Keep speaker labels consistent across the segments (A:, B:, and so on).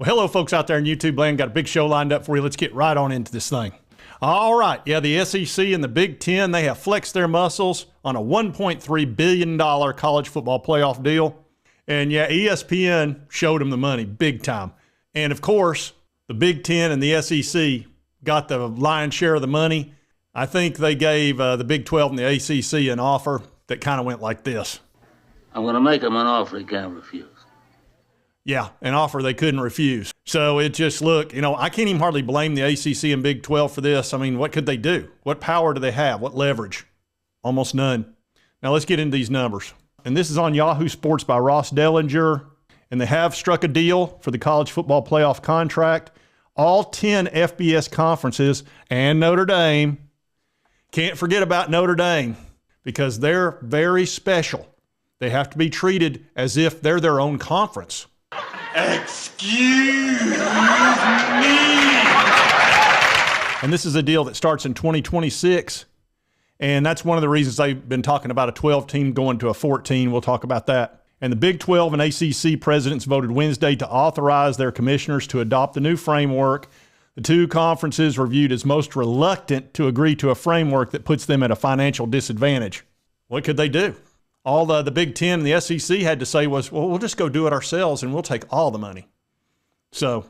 A: Well, hello, folks out there in YouTube land. Got a big show lined up for you. Let's get right on into this thing. All right. Yeah, the SEC and the Big Ten, they have flexed their muscles on a $1.3 billion college football playoff deal. And yeah, ESPN showed them the money big time. And of course, the Big Ten and the SEC got the lion's share of the money. I think they gave the Big 12 and the ACC an offer that kind of went like this.
B: I'm going to make them an offer they can't refuse.
A: Yeah, an offer they couldn't refuse. So it just, look, I can't even hardly blame the ACC and Big 12 for this. I mean, what could they do? What power do they have? What leverage? Almost none. Now let's get into these numbers. And this is on Yahoo Sports by Ross Dellinger. And they have struck a deal for the college football playoff contract. All 10 FBS conferences and Notre Dame. Can't forget about Notre Dame because they're very special. They have to be treated as if they're their own conference. Excuse me. And this is a deal that starts in 2026. And that's one of the reasons they've been talking about a 12 team going to a 14. We'll talk about that. And the Big 12 and ACC presidents voted Wednesday to authorize their commissioners to adopt the new framework. The two conferences were viewed as most reluctant to agree to a framework that puts them at a financial disadvantage. What could they do? All the Big Ten and the SEC had to say was, well, we'll just go do it ourselves and we'll take all the money. So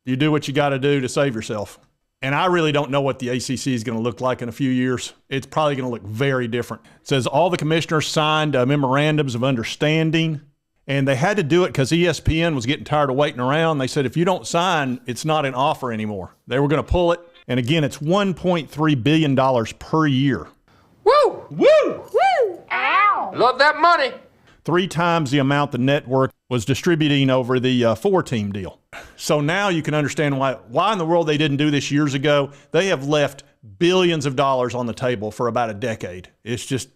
A: you do what you got to do to save yourself. And I really don't know what the ACC is going to look like in a few years. It's probably going to look very different. It says all the commissioners signed memorandums of understanding, and they had to do it because ESPN was getting tired of waiting around. They said, if you don't sign, it's not an offer anymore. They were going to pull it. And again, it's $1.3 billion per year.
C: Woo! Woo! Woo! Ow! Love that money.
A: 3 times the amount the network was distributing over the 4-team deal. So now you can understand why in the world they didn't do this years ago. They have left billions of dollars on the table for about a decade. It's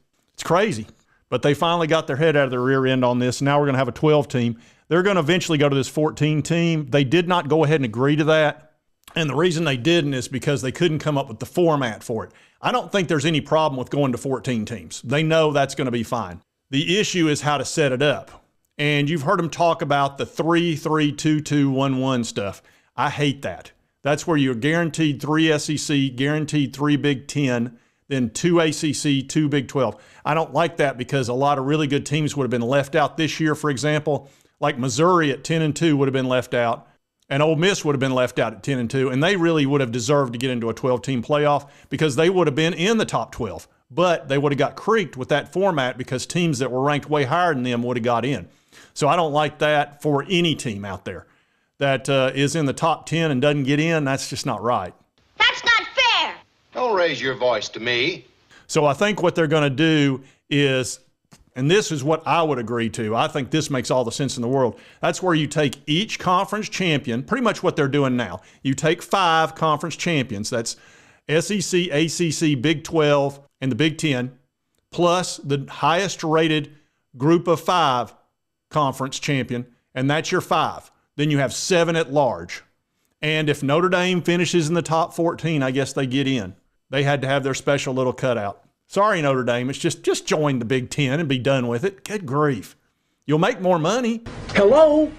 A: crazy. But they finally got their head out of their rear end on this. Now we're going to have a 12-team. They're going to eventually go to this 14-team. They did not go ahead and agree to that. And the reason they didn't is because they couldn't come up with the format for it. I don't think there's any problem with going to 14 teams. They know that's going to be fine. The issue is how to set it up. And you've heard them talk about the 3-3-2-2-1-1 stuff. I hate that. That's where you're guaranteed 3 SEC, guaranteed 3 Big Ten, then 2 ACC, 2 Big 12. I don't like that because a lot of really good teams would have been left out this year. For example, like Missouri at 10-2 would have been left out. And Ole Miss would have been left out at 10-2, and they really would have deserved to get into a 12-team playoff because they would have been in the top 12. But they would have got creaked with that format because teams that were ranked way higher than them would have got in. So I don't like that for any team out there that is in the top 10 and doesn't get in. That's just not right.
D: That's not fair.
E: Don't raise your voice to me.
A: So I think what they're going to do is, and this is what I would agree to, I think this makes all the sense in the world. That's where you take each conference champion, pretty much what they're doing now. You take 5 conference champions. That's SEC, ACC, Big 12, and the Big 10, plus the highest rated group of 5 conference champion, and that's your 5. Then you have 7 at large. And if Notre Dame finishes in the top 14, I guess they get in. They had to have their special little cutout. Sorry, Notre Dame. It's just join the Big Ten and be done with it. Good grief. You'll make more money.
C: Hello?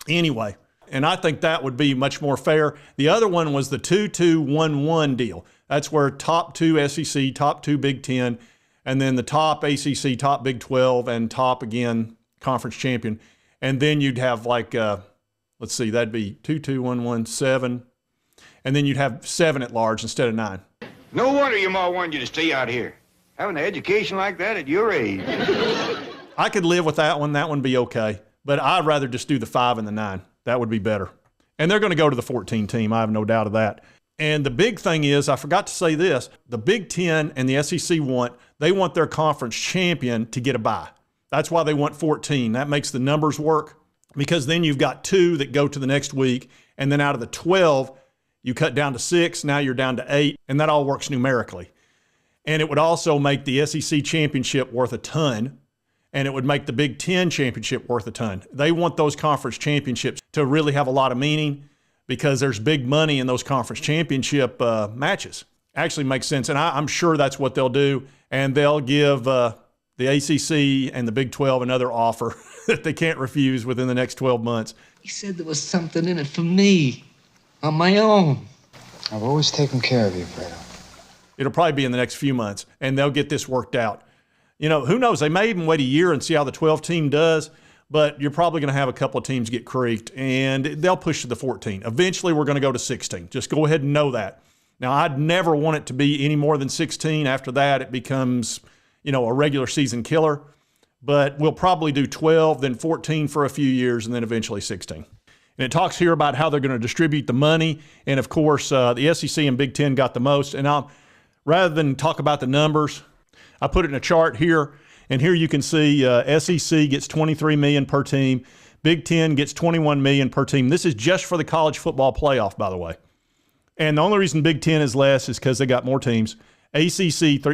A: Anyway, and I think that would be much more fair. The other one was the 2-2-1-1 deal. That's where top 2 SEC, top 2 Big Ten, and then the top ACC, top Big 12, and top, again, conference champion. And then you'd have like, let's see, that'd be 2-2-1-1, 7. And then you'd have 7 at large instead of 9.
F: No wonder your ma wanted you to stay out here. Having an education like that at your age.
A: I could live with that one. That one be okay. But I'd rather just do the 5 and the 9. That would be better. And they're going to go to the 14 team. I have no doubt of that. And the big thing is, I forgot to say this, the Big Ten and the SEC they want their conference champion to get a bye. That's why they want 14. That makes the numbers work because then you've got 2 that go to the next week. And then out of the 12, you cut down to 6. Now you're down to 8. And that all works numerically. And it would also make the SEC championship worth a ton. And it would make the Big Ten championship worth a ton. They want those conference championships to really have a lot of meaning because there's big money in those conference championship matches. Actually makes sense. And I'm sure that's what they'll do. And they'll give the ACC and the Big 12 another offer that they can't refuse within the next 12 months.
C: He said there was something in it for me, on my own.
D: I've always taken care of you, Fredo.
A: It'll probably be in the next few months, and they'll get this worked out. You know, who knows? They may even wait a year and see how the 12 team does, but you're probably going to have a couple of teams get creeped, and they'll push to the 14. Eventually, we're going to go to 16. Just go ahead and know that. Now, I'd never want it to be any more than 16. After that, it becomes, you know, a regular season killer. But we'll probably do 12, then 14 for a few years, and then eventually 16. And it talks here about how they're going to distribute the money. And, of course, the SEC and Big Ten got the most. And rather than talk about the numbers, I put it in a chart here. And here you can see SEC gets $23 million per team. Big Ten gets $21 million per team. This is just for the college football playoff, by the way. And the only reason Big Ten is less is because they got more teams. ACC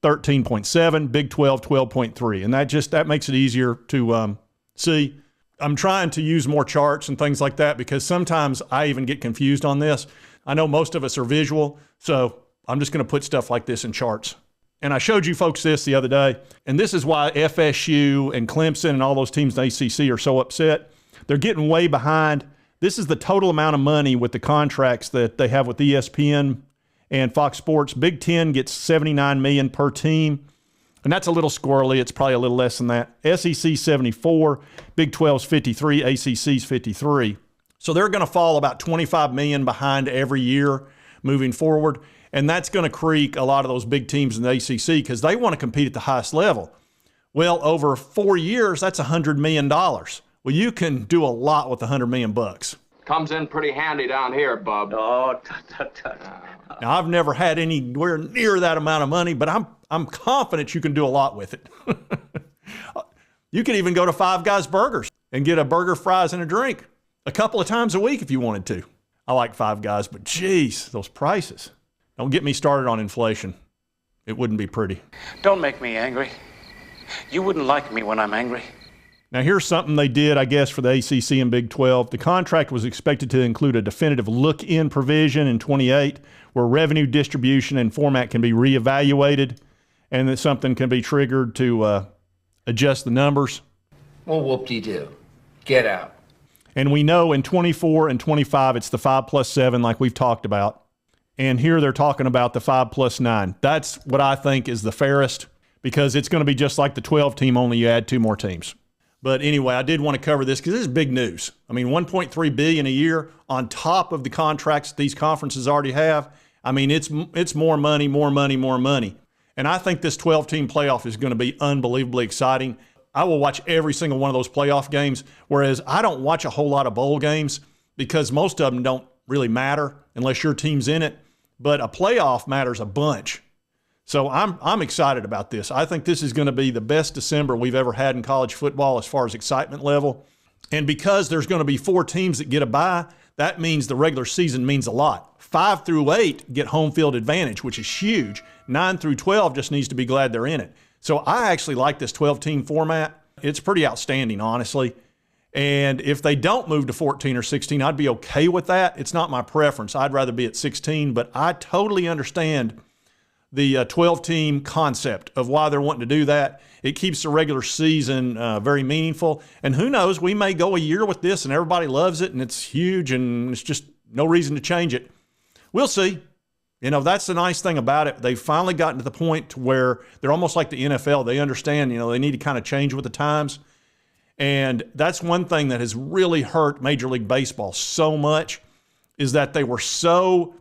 A: 13.7, Big 12 12.3, and that makes it easier to see. I'm trying to use more charts and things like that because sometimes I even get confused on this. I know most of us are visual, so I'm just going to put stuff like this in charts. And I showed you folks this the other day, and this is why FSU and Clemson and all those teams in the ACC are so upset. They're getting way behind. This is the total amount of money with the contracts that they have with ESPN and Fox Sports. Big Ten gets $79 million per team, and that's a little squirrely. It's probably a little less than that. SEC 74, Big 12's 53, ACC's 53. So they're going to fall about $25 million behind every year moving forward, and that's going to creak a lot of those big teams in the ACC because they want to compete at the highest level. Well, over 4 years, that's $100 million. Well, you can do a lot with $100 million bucks.
G: Comes in pretty handy down here, Bub.
B: Oh, tut.
A: Now, I've never had anywhere near that amount of money, but I'm confident you can do a lot with it. You could even go to Five Guys Burgers and get a burger, fries, and a drink a couple of times a week if you wanted to. I like Five Guys, but geez, those prices. Don't get me started on inflation. It wouldn't be pretty.
H: Don't make me angry. You wouldn't like me when I'm angry.
A: Now, here's something they did, I guess, for the ACC and Big 12. The contract was expected to include a definitive look-in provision in 28 where revenue distribution and format can be reevaluated and that something can be triggered to adjust the numbers.
I: Well, whoop-de-doo. Get out.
A: And we know in 24 and 25, it's the 5+7 like we've talked about. And here they're talking about the 5+9. That's what I think is the fairest because it's going to be just like the 12 team, only you add 2 more teams. But anyway, I did want to cover this because this is big news. I mean, $1.3 billion a year on top of the contracts these conferences already have. I mean, it's more money, more money, more money. And I think this 12-team playoff is going to be unbelievably exciting. I will watch every single one of those playoff games, whereas I don't watch a whole lot of bowl games because most of them don't really matter unless your team's in it. But a playoff matters a bunch. So I'm excited about this. I think this is going to be the best December we've ever had in college football as far as excitement level. And because there's going to be 4 teams that get a bye, that means the regular season means a lot. 5 through 8 get home field advantage, which is huge. 9 through 12 just needs to be glad they're in it. So I actually like this 12-team format. It's pretty outstanding, honestly. And if they don't move to 14 or 16, I'd be okay with that. It's not my preference. I'd rather be at 16, but I totally understand the 12-team concept of why they're wanting to do that. It keeps the regular season very meaningful. And who knows, we may go a year with this and everybody loves it and it's huge and it's just no reason to change it. We'll see. You know, that's the nice thing about it. They've finally gotten to the point where they're almost like the NFL. They understand, you know, they need to kind of change with the times. And that's one thing that has really hurt Major League Baseball so much is that they were so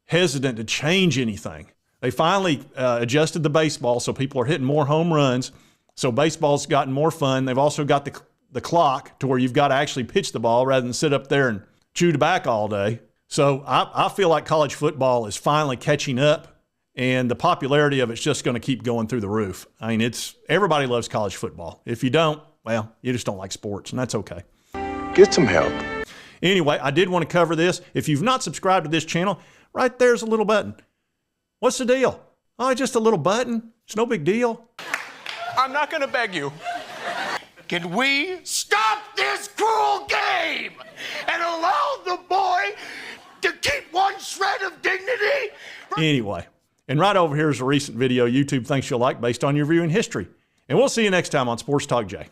A: hesitant to change anything. They finally adjusted the baseball so people are hitting more home runs. So baseball's gotten more fun. They've also got the clock to where you've got to actually pitch the ball rather than sit up there and chew tobacco all day. So I feel like college football is finally catching up, and the popularity of it's just going to keep going through the roof. I mean, everybody loves college football. If you don't, well, you just don't like sports, and that's okay.
J: Get some help.
A: Anyway, I did want to cover this. If you've not subscribed to this channel, right there's a little button. What's the deal? Oh, just a little button. It's no big deal.
G: I'm not going to beg you.
I: Can we stop this cruel game and allow the boy to keep one shred of dignity?
A: Anyway, and right over here is a recent video YouTube thinks you'll like based on your viewing history. And we'll see you next time on Sports Talk Jay.